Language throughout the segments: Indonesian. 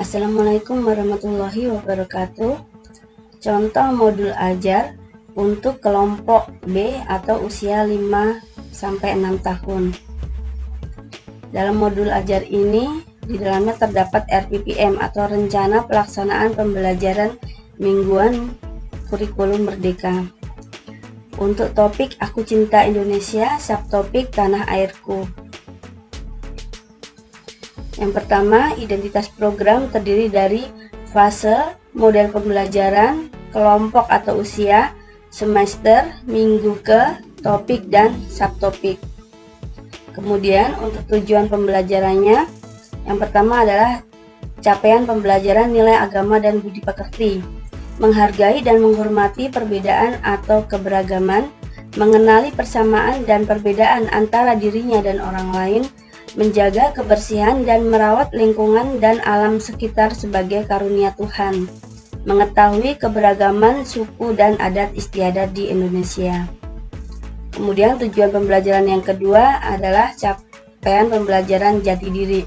Assalamualaikum warahmatullahi wabarakatuh. Contoh modul ajar untuk kelompok B atau usia 5-6 tahun. Dalam modul ajar ini, di dalamnya terdapat RPPM atau Rencana Pelaksanaan Pembelajaran Mingguan Kurikulum Merdeka. Untuk topik Aku Cinta Indonesia, subtopik Tanah Airku. Yang pertama, identitas program terdiri dari fase, model pembelajaran, kelompok atau usia, semester, minggu ke, topik, dan subtopik. Kemudian untuk tujuan pembelajarannya, yang pertama adalah capaian pembelajaran nilai agama dan budi pekerti, menghargai dan menghormati perbedaan atau keberagaman, mengenali persamaan dan perbedaan antara dirinya dan orang lain, menjaga kebersihan dan merawat lingkungan dan alam sekitar sebagai karunia Tuhan, mengetahui keberagaman suku dan adat istiadat di Indonesia. Kemudian tujuan pembelajaran yang kedua adalah capaian pembelajaran jati diri,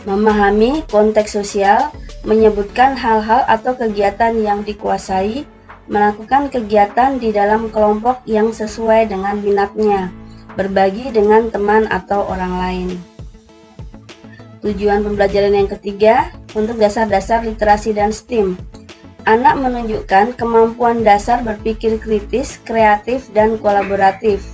memahami konteks sosial, menyebutkan hal-hal atau kegiatan yang dikuasai, melakukan kegiatan di dalam kelompok yang sesuai dengan minatnya, berbagi dengan teman atau orang lain. Tujuan pembelajaran yang ketiga, untuk dasar-dasar literasi dan STEAM. Anak menunjukkan kemampuan dasar berpikir kritis, kreatif, dan kolaboratif,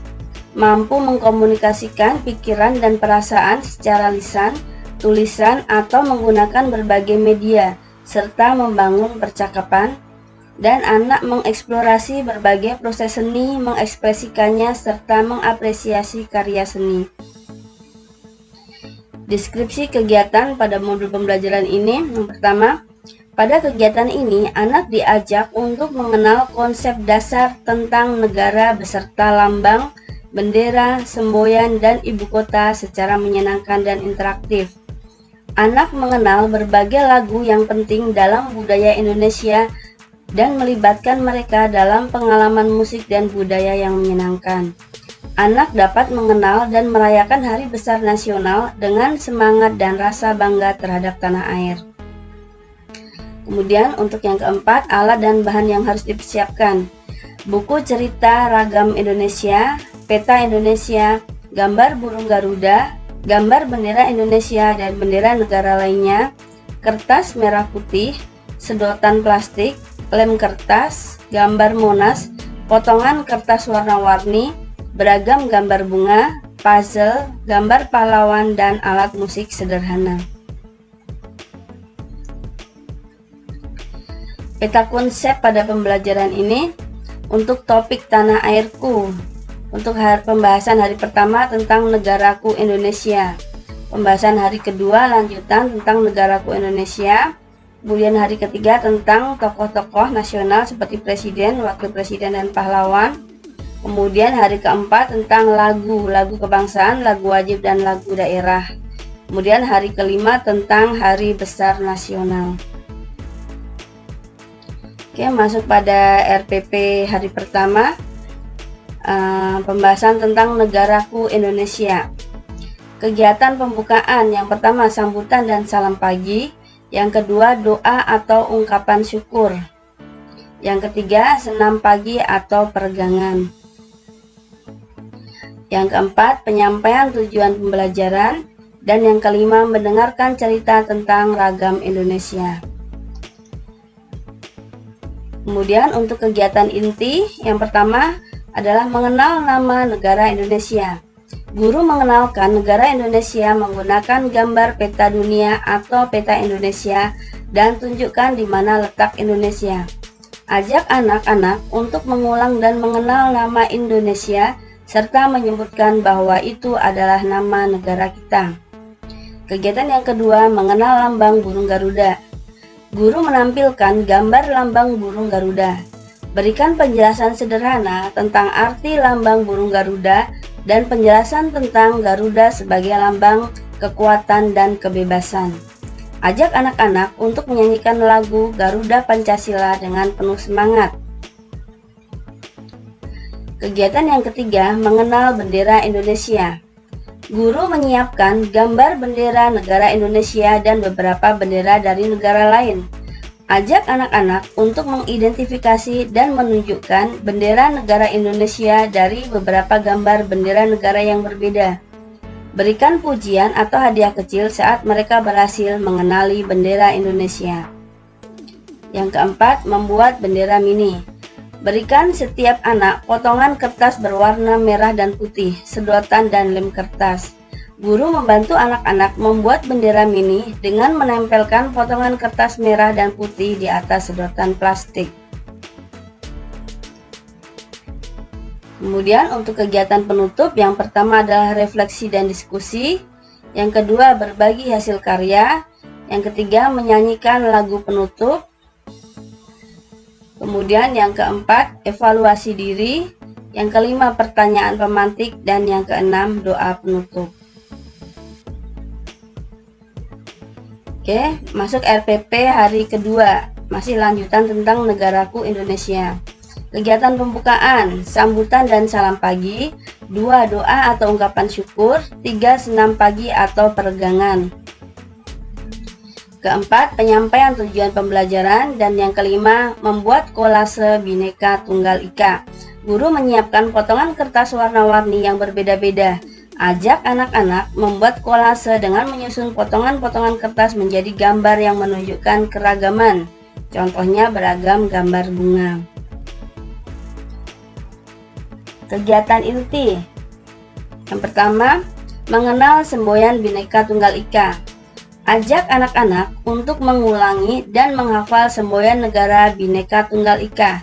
mampu mengkomunikasikan pikiran dan perasaan secara lisan, tulisan, atau menggunakan berbagai media, serta membangun percakapan, dan anak mengeksplorasi berbagai proses seni, mengekspresikannya, serta mengapresiasi karya seni. Deskripsi kegiatan pada modul pembelajaran ini, yang pertama, pada kegiatan ini anak diajak untuk mengenal konsep dasar tentang negara beserta lambang, bendera, semboyan, dan ibu kota secara menyenangkan dan interaktif. Anak mengenal berbagai lagu yang penting dalam budaya Indonesia dan melibatkan mereka dalam pengalaman musik dan budaya yang menyenangkan. Anak dapat mengenal dan merayakan Hari Besar Nasional dengan semangat dan rasa bangga terhadap tanah air. Kemudian untuk yang keempat, alat dan bahan yang harus dipersiapkan. Buku cerita ragam Indonesia, peta Indonesia, gambar burung Garuda, gambar bendera Indonesia dan bendera negara lainnya, kertas merah putih, sedotan plastik, lem kertas, gambar Monas, potongan kertas warna-warni, beragam gambar bunga, puzzle, gambar pahlawan, dan alat musik sederhana. Peta konsep pada pembelajaran ini untuk topik Tanah Airku. Untuk pembahasan hari pertama tentang Negaraku Indonesia. Pembahasan hari kedua lanjutan tentang Negaraku Indonesia. Kemudian hari ketiga tentang tokoh-tokoh nasional seperti presiden, wakil presiden, dan pahlawan. Kemudian hari keempat tentang lagu kebangsaan, lagu wajib, dan lagu daerah. Kemudian hari kelima tentang Hari Besar Nasional. Oke, masuk pada RPP hari pertama, pembahasan tentang Negaraku Indonesia. Kegiatan pembukaan yang pertama sambutan dan salam pagi. Yang kedua, doa atau ungkapan syukur. Yang ketiga, senam pagi atau peregangan. Yang keempat, penyampaian tujuan pembelajaran. Dan yang kelima, mendengarkan cerita tentang ragam Indonesia. Kemudian untuk kegiatan inti, yang pertama adalah mengenal nama negara Indonesia. Guru mengenalkan negara Indonesia menggunakan gambar peta dunia atau peta Indonesia dan tunjukkan di mana letak Indonesia. Ajak anak-anak untuk mengulang dan mengenal nama Indonesia serta menyebutkan bahwa itu adalah nama negara kita. Kegiatan yang kedua, mengenal lambang burung Garuda. Guru menampilkan gambar lambang burung Garuda. Berikan penjelasan sederhana tentang arti lambang burung Garuda dan penjelasan tentang Garuda sebagai lambang kekuatan dan kebebasan. Ajak anak-anak untuk menyanyikan lagu Garuda Pancasila dengan penuh semangat. Kegiatan yang ketiga, mengenal bendera Indonesia. Guru menyiapkan gambar bendera negara Indonesia dan beberapa bendera dari negara lain. Ajak anak-anak untuk mengidentifikasi dan menunjukkan bendera negara Indonesia dari beberapa gambar bendera negara yang berbeda. Berikan pujian atau hadiah kecil saat mereka berhasil mengenali bendera Indonesia. Yang keempat, membuat bendera mini. Berikan setiap anak potongan kertas berwarna merah dan putih, sedotan dan lem kertas. Guru membantu anak-anak membuat bendera mini dengan menempelkan potongan kertas merah dan putih di atas sedotan plastik. Kemudian untuk kegiatan penutup, yang pertama adalah refleksi dan diskusi, yang kedua berbagi hasil karya, yang ketiga menyanyikan lagu penutup, kemudian yang keempat evaluasi diri, yang kelima pertanyaan pemantik, dan yang keenam doa penutup. Oke, masuk RPP hari kedua, masih lanjutan tentang negaraku Indonesia. Kegiatan pembukaan, sambutan dan salam pagi, 2 doa atau ungkapan syukur, 3 senam pagi atau peregangan. Keempat, penyampaian tujuan pembelajaran, dan yang kelima, membuat kolase Bhinneka Tunggal Ika. Guru menyiapkan potongan kertas warna-warni yang berbeda-beda. Ajak anak-anak membuat kolase dengan menyusun potongan-potongan kertas menjadi gambar yang menunjukkan keragaman. Contohnya beragam gambar bunga. Kegiatan inti. Yang pertama, mengenal semboyan Bhinneka Tunggal Ika. Ajak anak-anak untuk mengulangi dan menghafal semboyan negara Bhinneka Tunggal Ika.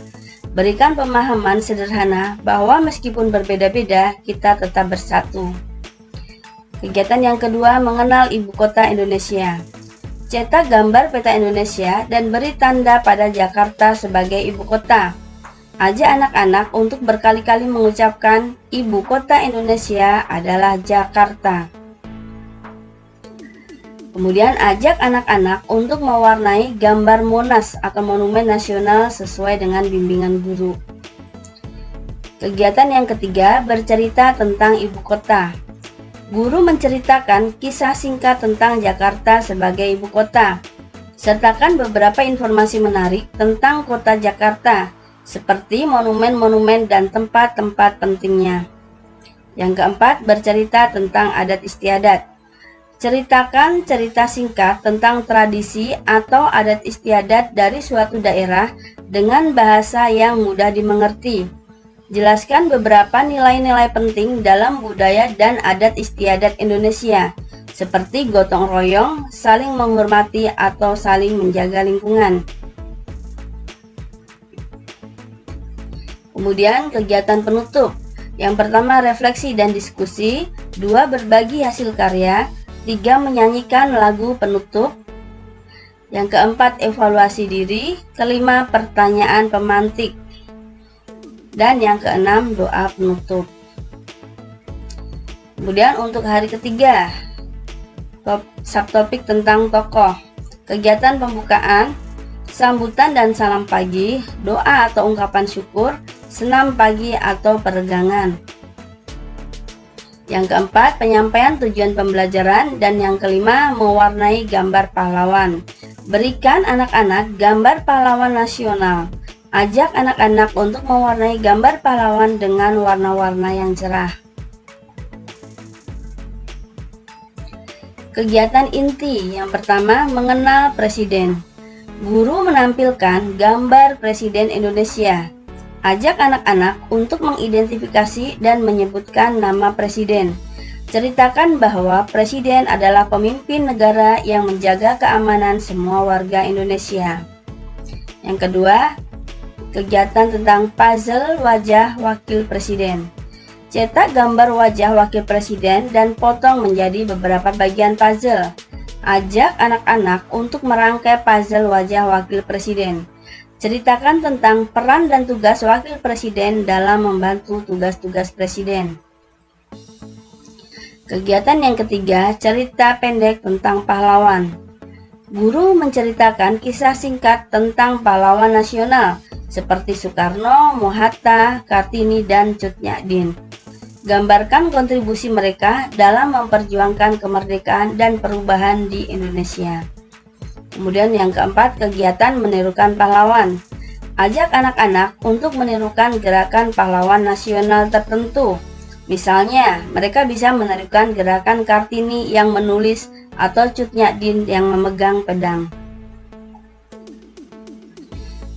Berikan pemahaman sederhana bahwa meskipun berbeda-beda, kita tetap bersatu. Kegiatan yang kedua, mengenal ibu kota Indonesia. Cetak gambar peta Indonesia dan beri tanda pada Jakarta sebagai ibu kota. Ajak anak-anak untuk berkali-kali mengucapkan ibu kota Indonesia adalah Jakarta. Kemudian ajak anak-anak untuk mewarnai gambar Monas atau Monumen Nasional sesuai dengan bimbingan guru. Kegiatan yang ketiga, bercerita tentang ibu kota. Guru menceritakan kisah singkat tentang Jakarta sebagai ibu kota. Sertakan beberapa informasi menarik tentang kota Jakarta, seperti monumen-monumen dan tempat-tempat pentingnya. Yang keempat, bercerita tentang adat istiadat. Ceritakan cerita singkat tentang tradisi atau adat istiadat dari suatu daerah dengan bahasa yang mudah dimengerti. Jelaskan beberapa nilai-nilai penting dalam budaya dan adat istiadat Indonesia, seperti gotong royong, saling menghormati, atau saling menjaga lingkungan. Kemudian kegiatan penutup. Yang pertama, refleksi dan diskusi, 2 berbagi hasil karya, 3 menyanyikan lagu penutup, yang keempat evaluasi diri, kelima pertanyaan pemantik, dan yang keenam doa penutup. Kemudian untuk hari ketiga, subtopik tentang tokoh. Kegiatan pembukaan, sambutan dan salam pagi, doa atau ungkapan syukur, senam pagi atau peregangan. Yang keempat, penyampaian tujuan pembelajaran, dan yang kelima, mewarnai gambar pahlawan. Berikan anak-anak gambar pahlawan nasional. Ajak anak-anak untuk mewarnai gambar pahlawan dengan warna-warna yang cerah. Kegiatan inti yang pertama, mengenal presiden. Guru menampilkan gambar Presiden Indonesia. Ajak anak-anak untuk mengidentifikasi dan menyebutkan nama presiden. Ceritakan bahwa presiden adalah pemimpin negara yang menjaga keamanan semua warga Indonesia. Yang kedua, kegiatan tentang puzzle wajah wakil presiden. Cetak gambar wajah wakil presiden dan potong menjadi beberapa bagian puzzle. Ajak anak-anak untuk merangkai puzzle wajah wakil presiden. Ceritakan tentang peran dan tugas wakil presiden dalam membantu tugas-tugas presiden. Kegiatan yang ketiga, cerita pendek tentang pahlawan. Guru menceritakan kisah singkat tentang pahlawan nasional seperti Soekarno, Mohatta, Kartini, dan Cut Nyak Dien. Gambarkan kontribusi mereka dalam memperjuangkan kemerdekaan dan perubahan di Indonesia. Kemudian yang keempat, kegiatan menirukan pahlawan. Ajak anak-anak untuk menirukan gerakan pahlawan nasional tertentu. Misalnya, mereka bisa menirukan gerakan Kartini yang menulis atau Cut Nyak Dien yang memegang pedang.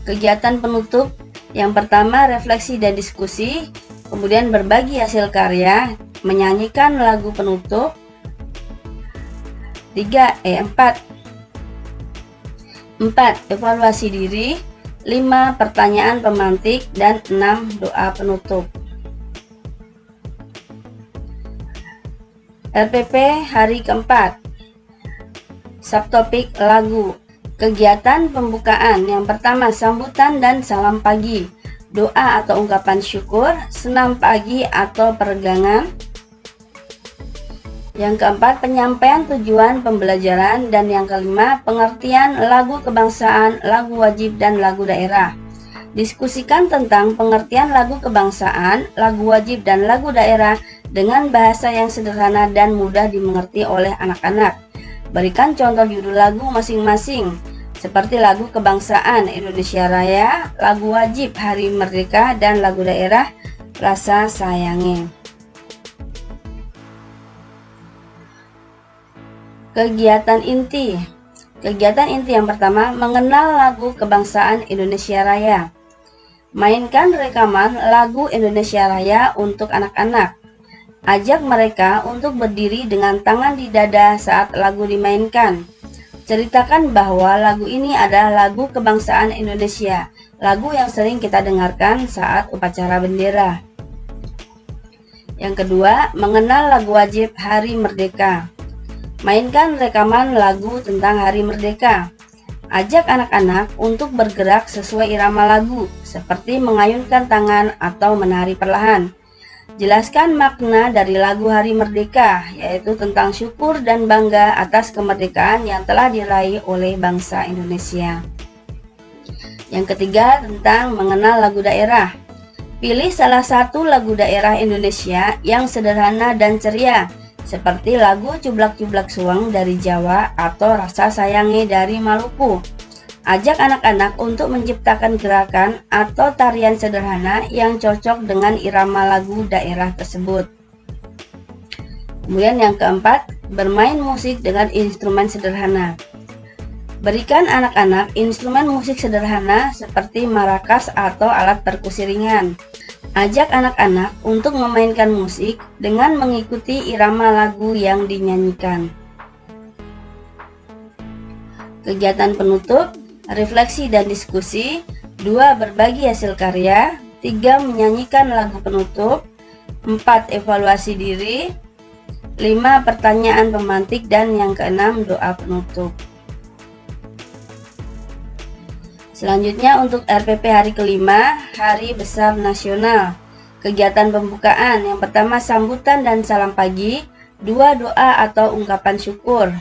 Kegiatan penutup, yang pertama refleksi dan diskusi, kemudian berbagi hasil karya, menyanyikan lagu penutup, 4 evaluasi diri, 5 pertanyaan pemantik, dan 6 doa penutup. RPP hari keempat, subtopik lagu. Kegiatan pembukaan, yang pertama sambutan dan salam pagi, doa atau ungkapan syukur, senam pagi atau peregangan. Yang keempat, penyampaian tujuan pembelajaran, dan yang kelima, pengertian lagu kebangsaan, lagu wajib, dan lagu daerah. Diskusikan tentang pengertian lagu kebangsaan, lagu wajib, dan lagu daerah dengan bahasa yang sederhana dan mudah dimengerti oleh anak-anak. Berikan contoh judul lagu masing-masing, seperti lagu kebangsaan Indonesia Raya, lagu wajib Hari Merdeka, dan lagu daerah Rasa Sayangi. Kegiatan inti. Kegiatan inti yang pertama, mengenal lagu kebangsaan Indonesia Raya. Mainkan rekaman lagu Indonesia Raya untuk anak-anak. Ajak mereka untuk berdiri dengan tangan di dada saat lagu dimainkan. Ceritakan bahwa lagu ini adalah lagu kebangsaan Indonesia, lagu yang sering kita dengarkan saat upacara bendera. Yang kedua, mengenal lagu wajib Hari Merdeka. Mainkan rekaman lagu tentang Hari Merdeka. Ajak anak-anak untuk bergerak sesuai irama lagu, seperti mengayunkan tangan atau menari perlahan. Jelaskan makna dari lagu Hari Merdeka, yaitu tentang syukur dan bangga atas kemerdekaan yang telah diraih oleh bangsa Indonesia. Yang ketiga, tentang mengenal lagu daerah. Pilih salah satu lagu daerah Indonesia yang sederhana dan ceria, seperti lagu Cublak-Cublak Suweng dari Jawa atau Rasa Sayangi dari Maluku. Ajak anak-anak untuk menciptakan gerakan atau tarian sederhana yang cocok dengan irama lagu daerah tersebut. Kemudian yang keempat, bermain musik dengan instrumen sederhana. Berikan anak-anak instrumen musik sederhana seperti marakas atau alat perkusi ringan. Ajak anak-anak untuk memainkan musik dengan mengikuti irama lagu yang dinyanyikan. Kegiatan penutup, refleksi dan diskusi, 2 berbagi hasil karya, 3 menyanyikan lagu penutup, 4 evaluasi diri, 5 pertanyaan pemantik, dan yang keenam doa penutup. Selanjutnya untuk RPP hari kelima, Hari Besar Nasional. Kegiatan pembukaan, yang pertama sambutan dan salam pagi, 2 doa atau ungkapan syukur,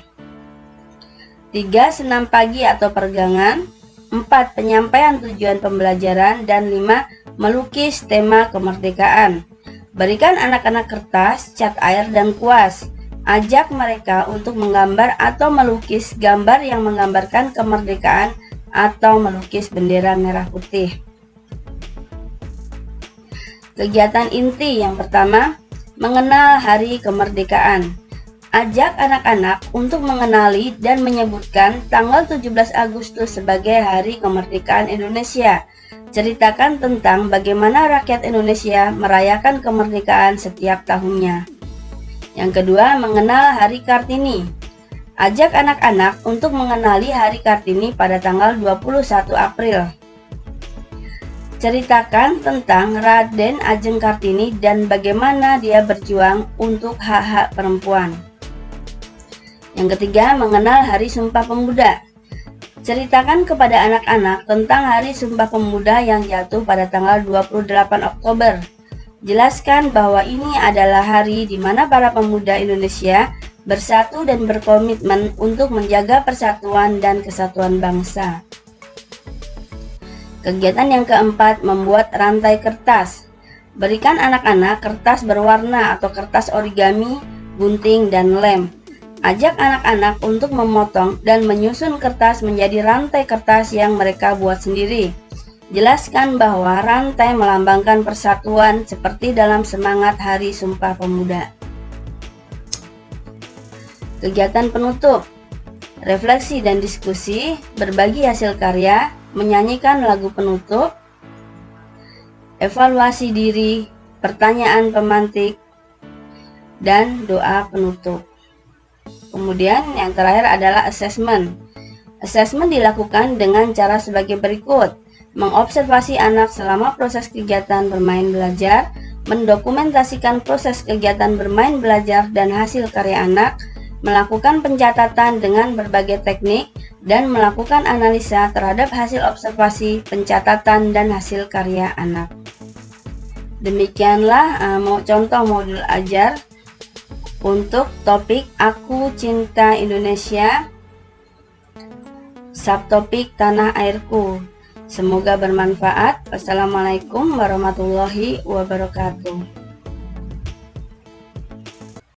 3 senam pagi atau peregangan, 4 penyampaian tujuan pembelajaran, dan 5 melukis tema kemerdekaan. Berikan anak-anak kertas, cat air, dan kuas. Ajak mereka untuk menggambar atau melukis gambar yang menggambarkan kemerdekaan atau melukis bendera merah putih. Kegiatan inti yang pertama, mengenal Hari Kemerdekaan. Ajak anak-anak untuk mengenali dan menyebutkan tanggal 17 Agustus sebagai Hari Kemerdekaan Indonesia. Ceritakan tentang bagaimana rakyat Indonesia merayakan kemerdekaan setiap tahunnya. Yang kedua, mengenal Hari Kartini. Ajak anak-anak untuk mengenali Hari Kartini pada tanggal 21 April. Ceritakan tentang Raden Ajeng Kartini dan bagaimana dia berjuang untuk hak-hak perempuan. Yang ketiga, mengenal Hari Sumpah Pemuda. Ceritakan kepada anak-anak tentang Hari Sumpah Pemuda yang jatuh pada tanggal 28 Oktober. Jelaskan bahwa ini adalah hari di mana para pemuda Indonesia bersatu dan berkomitmen untuk menjaga persatuan dan kesatuan bangsa. Kegiatan yang keempat, membuat rantai kertas. Berikan anak-anak kertas berwarna atau kertas origami, gunting, dan lem. Ajak anak-anak untuk memotong dan menyusun kertas menjadi rantai kertas yang mereka buat sendiri. Jelaskan bahwa rantai melambangkan persatuan seperti dalam semangat Hari Sumpah Pemuda. Kegiatan penutup, refleksi dan diskusi, berbagi hasil karya, menyanyikan lagu penutup, evaluasi diri, pertanyaan pemantik, dan doa penutup. Kemudian yang terakhir adalah assessment. Assessment dilakukan dengan cara sebagai berikut: mengobservasi anak selama proses kegiatan bermain belajar, mendokumentasikan proses kegiatan bermain belajar dan hasil karya anak, melakukan pencatatan dengan berbagai teknik, dan melakukan analisa terhadap hasil observasi, pencatatan, dan hasil karya anak. Demikianlah contoh modul ajar untuk topik Aku Cinta Indonesia, subtopik Tanah Airku. Semoga bermanfaat. Wassalamualaikum warahmatullahi wabarakatuh.